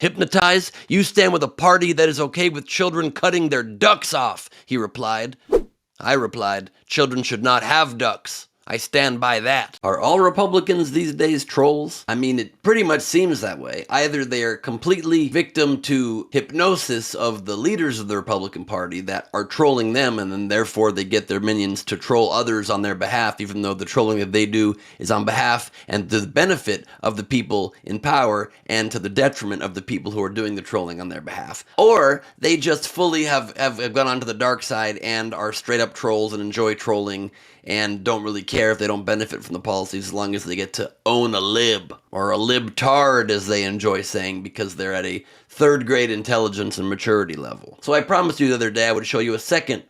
Hypnotize? You stand with a party that is okay with children cutting their ducks off, he replied. I replied, children should not have ducks. I stand by that. Are all Republicans these days trolls? I mean, it pretty much seems that way. Either they are completely victim to hypnosis of the leaders of the Republican Party that are trolling them, and then therefore they get their minions to troll others on their behalf, even though the trolling that they do is on behalf and to the benefit of the people in power and to the detriment of the people who are doing the trolling on their behalf. Or they just fully have gone onto the dark side and are straight up trolls and enjoy trolling and don't really care if they don't benefit from the policies as long as they get to own a lib, or a libtard as they enjoy saying, because they're at a third grade intelligence and maturity level. So I promised you the other day I would show you a second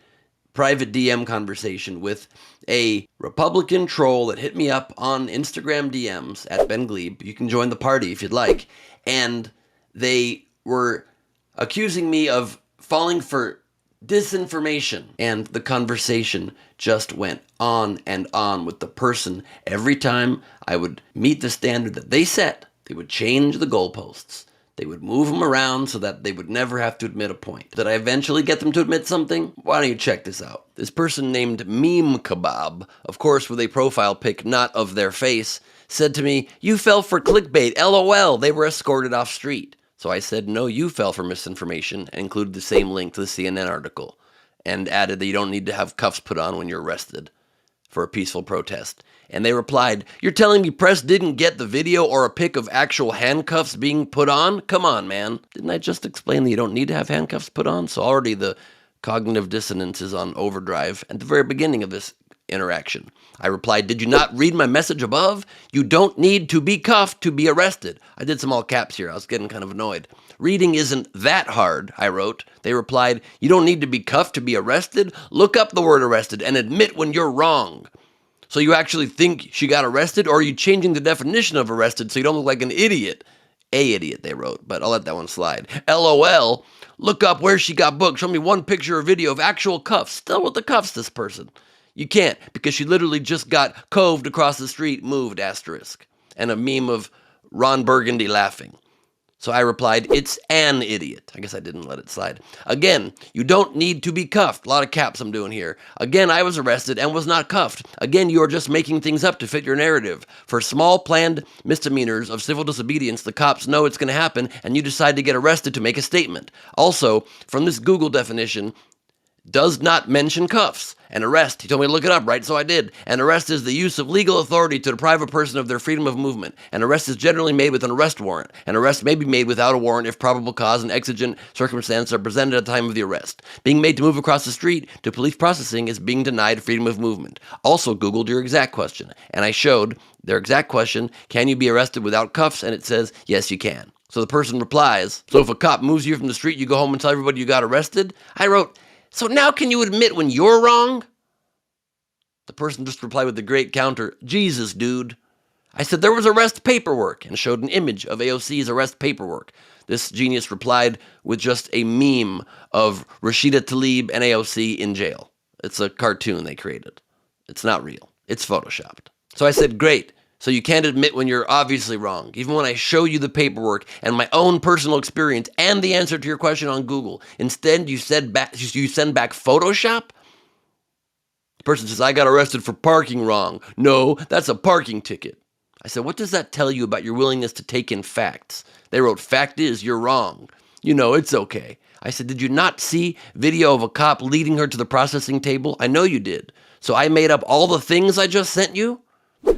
private DM conversation with a Republican troll that hit me up on Instagram DMs at Ben Gleib. You can join the party if you'd like. And they were accusing me of falling for disinformation, and the conversation just went on and on with the person. Every time I would meet the standard that they set, they would change the goalposts. They would move them around so that they would never have to admit a point. Did I eventually get them to admit something? Why don't you check this out? This person named Meme Kebab, of course with a profile pic not of their face, said to me, "You fell for clickbait, LOL, they were escorted off street." So I said, no, you fell for misinformation, and included the same link to the CNN article, and added that you don't need to have cuffs put on when you're arrested for a peaceful protest. And they replied, "You're telling me press didn't get the video or a pic of actual handcuffs being put on? Come on, man. Didn't I just explain that you don't need to have handcuffs put on?" So already the cognitive dissonance is on overdrive at the very beginning of this interaction. I replied, "Did you not read my message above? You don't need to be cuffed to be arrested." I did some all caps here. I was getting kind of annoyed. "Reading isn't that hard," I wrote. They replied, "You don't need to be cuffed to be arrested? Look up the word arrested and admit when you're wrong." So you actually think she got arrested, or are you changing the definition of arrested so you don't look like an idiot? A idiot, they wrote, but I'll let that one slide. LOL, look up where she got booked. Show me one picture or video of actual cuffs. Still with the cuffs, this person. You can't, because she literally just got coved across the street, moved, asterisk. And a meme of Ron Burgundy laughing. So I replied, "It's an idiot." I guess I didn't let it slide. "Again, you don't need to be cuffed." A lot of caps I'm doing here. "Again, I was arrested and was not cuffed. Again, you are just making things up to fit your narrative. For small planned misdemeanors of civil disobedience, the cops know it's going to happen, and you decide to get arrested to make a statement. Also, from this Google definition, does not mention cuffs. An arrest, he told me to look it up, right? So I did. An arrest is the use of legal authority to deprive a person of their freedom of movement. An arrest is generally made with an arrest warrant. An arrest may be made without a warrant if probable cause and exigent circumstances are presented at the time of the arrest. Being made to move across the street to police processing is being denied freedom of movement." Also Googled your exact question, and I showed their exact question, "Can you be arrested without cuffs?" And it says, "Yes, you can." So the person replies, "So if a cop moves you from the street, you go home and tell everybody you got arrested?" I wrote, "So now can you admit when you're wrong?" The person just replied with the great counter, "Jesus, dude." I said there was arrest paperwork and showed an image of AOC's arrest paperwork. This genius replied with just a meme of Rashida Tlaib and AOC in jail. It's a cartoon they created. It's not real. It's photoshopped. So I said, "Great. So you can't admit when you're obviously wrong, even when I show you the paperwork and my own personal experience and the answer to your question on Google. Instead, you send back Photoshop?" The person says, "I got arrested for parking wrong." "No, that's a parking ticket." I said, "What does that tell you about your willingness to take in facts?" They wrote, "Fact is, you're wrong." "You know, it's okay." I said, "Did you not see video of a cop leading her to the processing table?" "I know you did. So I made up all the things I just sent you?"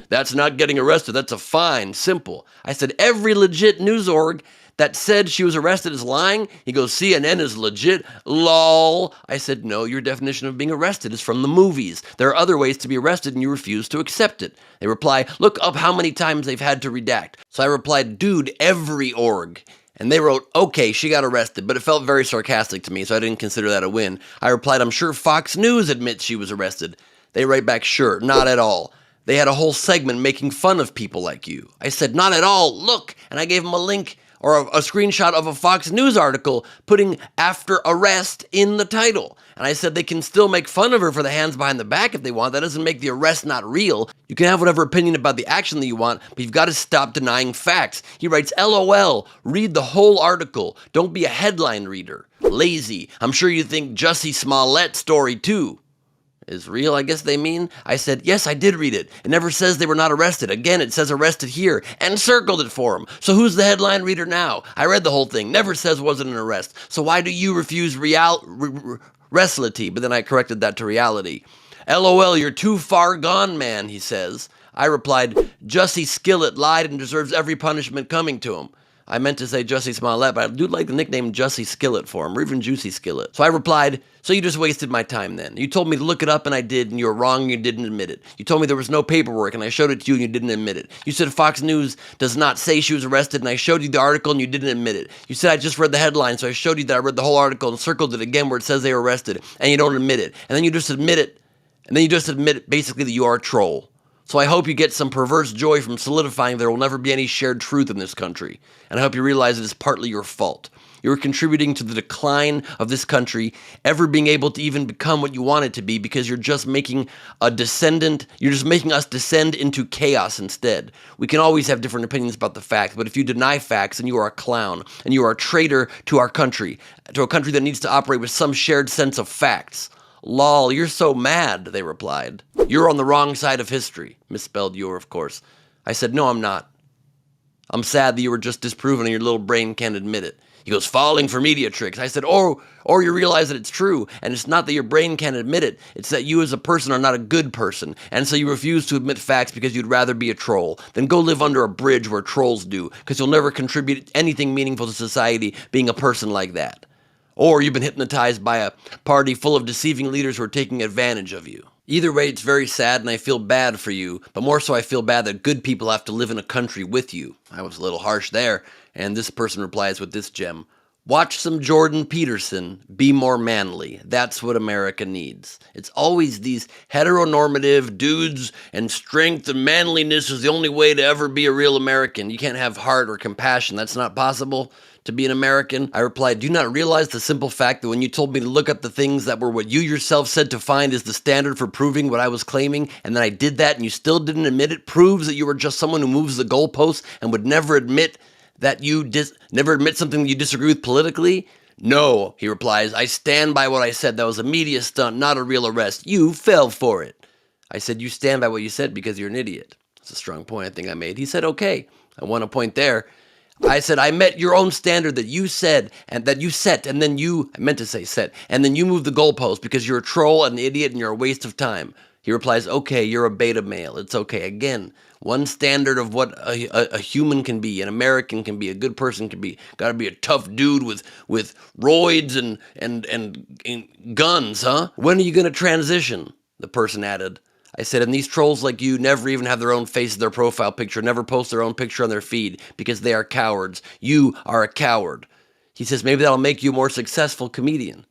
"That's not getting arrested. That's a fine. Simple." I said, "Every legit news org that said she was arrested is lying?" He goes, "CNN is legit. Lol." I said, "No, your definition of being arrested is from the movies. There are other ways to be arrested and you refuse to accept it." They reply, "Look up how many times they've had to redact." So I replied, "Dude, every org." And they wrote, "Okay, she got arrested," but it felt very sarcastic to me, so I didn't consider that a win. I replied, "I'm sure Fox News admits she was arrested." They write back, "Sure, not at all. They had a whole segment making fun of people like you." I said, "Not at all. Look." And I gave them a link or a screenshot of a Fox News article putting "after arrest" in the title. And I said they can still make fun of her for the hands behind the back if they want. That doesn't make the arrest not real. You can have whatever opinion about the action that you want, but you've got to stop denying facts. He writes, LOL, read the whole article. Don't be a headline reader. Lazy. I'm sure you think Jussie Smollett's story too is real, I guess they mean. I said, yes, I did read it. It never says they were not arrested. Again, it says arrested here, and circled it for him. So who's the headline reader now? I read the whole thing. Never says wasn't an arrest. So why do you refuse reality? But then I corrected that to reality. LOL, you're too far gone, man, he says. I replied, Jussie Skillet lied and deserves every punishment coming to him. I meant to say Jussie Smollett, but I do like the nickname Jussie Skillet for him, or even Juicy Skillet. So I replied, so you just wasted my time then. You told me to look it up and I did, and you were wrong and you didn't admit it. You told me there was no paperwork and I showed it to you and you didn't admit it. You said Fox News does not say she was arrested and I showed you the article and you didn't admit it. You said I just read the headline, so I showed you that I read the whole article and circled it again where it says they were arrested, and you don't admit it. And then you just admit it, and then you just admit basically that you are a troll. So I hope you get some perverse joy from solidifying there will never be any shared truth in this country. And I hope you realize it is partly your fault. You're contributing to the decline of this country ever being able to even become what you want it to be, because you're just making you're just making us descend into chaos instead. We can always have different opinions about the facts, but if you deny facts, then you are a clown, and you are a traitor to our country, to a country that needs to operate with some shared sense of facts. Lol, you're so mad, they replied. You're on the wrong side of history. Misspelled you're, of course. I said, no, I'm not. I'm sad that you were just disproven and your little brain can't admit it. He goes, falling for media tricks. I said, or you realize that it's true, and it's not that your brain can't admit it, it's that you as a person are not a good person, and so you refuse to admit facts because you'd rather be a troll. Then go live under a bridge where trolls do, because you'll never contribute anything meaningful to society being a person like that. Or you've been hypnotized by a party full of deceiving leaders who are taking advantage of you. Either way, it's very sad and I feel bad for you, but more so I feel bad that good people have to live in a country with you. I was a little harsh there, and this person replies with this gem. Watch some Jordan Peterson, be more manly. That's what America needs. It's always these heteronormative dudes, and strength and manliness is the only way to ever be a real American. You can't have heart or compassion. That's not possible to be an American. I replied, do you not realize the simple fact that when you told me to look up the things that were what you yourself said to find is the standard for proving what I was claiming, and then I did that and you still didn't admit it, proves that you were just someone who moves the goalposts and would never admit that never admit something that you disagree with politically? No, he replies, I stand by what I said. That was a media stunt, not a real arrest. You fell for it. I said, you stand by what you said because you're an idiot. That's a strong point I think I made. He said, okay, I won a point there. I said, I met your own standard that you said and that you set, and then I meant to say set, and then you moved the goalpost because you're a troll, an idiot, and you're a waste of time. He replies, okay, you're a beta male. It's okay. Again, one standard of what a human can be, an American can be, a good person can be. Got to be a tough dude with roids and guns, huh? When are you going to transition? The person added. I said, and these trolls like you never even have their own face as their profile picture, never post their own picture on their feed because they are cowards. You are a coward. He says, maybe that'll make you a more successful comedian.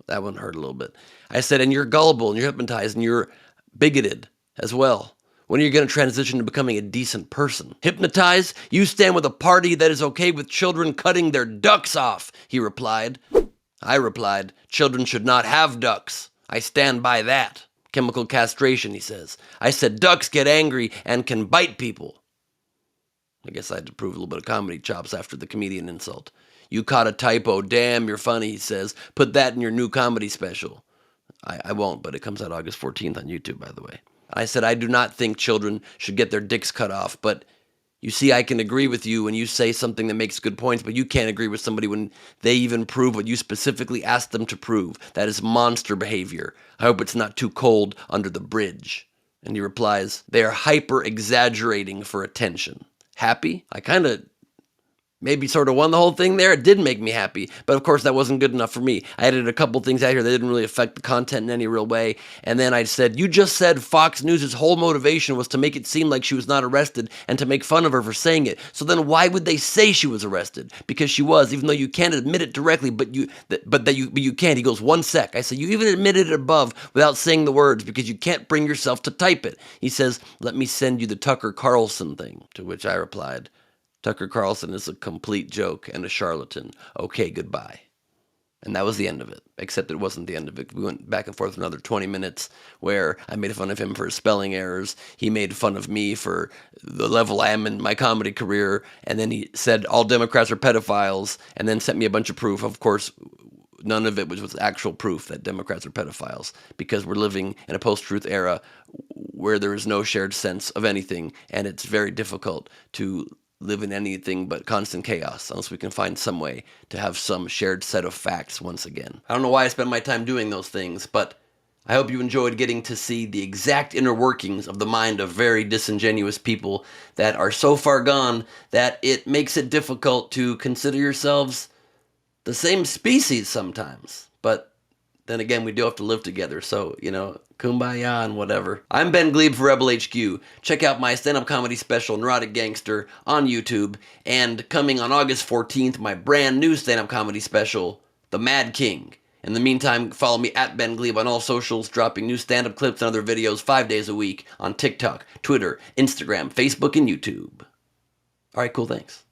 That one hurt a little bit. I said, and you're gullible and you're hypnotized and you're bigoted as well. When are you going to transition to becoming a decent person? Hypnotized? You stand with a party that is okay with children cutting their ducks off, he replied. I replied, children should not have ducks. I stand by that. Chemical castration, he says. I said, ducks get angry and can bite people. I guess I had to prove a little bit of comedy chops after the comedian insult. You caught a typo. Damn, you're funny, he says. Put that in your new comedy special. I won't, but it comes out August 14th on YouTube, by the way. I said, I do not think children should get their dicks cut off, but you see, I can agree with you when you say something that makes good points, but you can't agree with somebody when they even prove what you specifically asked them to prove. That is monster behavior. I hope it's not too cold under the bridge. And he replies, they are hyper-exaggerating for attention. Happy? I kind of maybe sort of won the whole thing there. It did make me happy, but of course that wasn't good enough for me. I added a couple things out here that didn't really affect the content in any real way, and then I said, you just said Fox News' whole motivation was to make it seem like she was not arrested and to make fun of her for saying it. So then why would they say she was arrested? Because she was, even though you can't admit it directly, but you can't. He goes, one sec. I said, you even admitted it above without saying the words because you can't bring yourself to type it. He says, let me send you the Tucker Carlson thing, to which I replied, Tucker Carlson is a complete joke and a charlatan. Okay, goodbye. And that was the end of it, except it wasn't the end of it. We went back and forth for another 20 minutes where I made fun of him for his spelling errors. He made fun of me for the level I am in my comedy career. And then he said all Democrats are pedophiles and then sent me a bunch of proof. Of course, none of it was actual proof that Democrats are pedophiles because we're living in a post-truth era where there is no shared sense of anything. And it's very difficult to live in anything but constant chaos unless we can find some way to have some shared set of facts once again. I don't know why I spend my time doing those things, but I hope you enjoyed getting to see the exact inner workings of the mind of very disingenuous people that are so far gone that it makes it difficult to consider yourselves the same species sometimes. But then again, we do have to live together, so, kumbaya and whatever. I'm Ben Gleib for Rebel HQ. Check out my stand-up comedy special, Neurotic Gangster, on YouTube, and coming on August 14th, my brand new stand-up comedy special, The Mad King. In the meantime, follow me at Ben Gleib on all socials, dropping new stand-up clips and other videos 5 days a week on TikTok, Twitter, Instagram, Facebook, and YouTube. Alright, cool, thanks.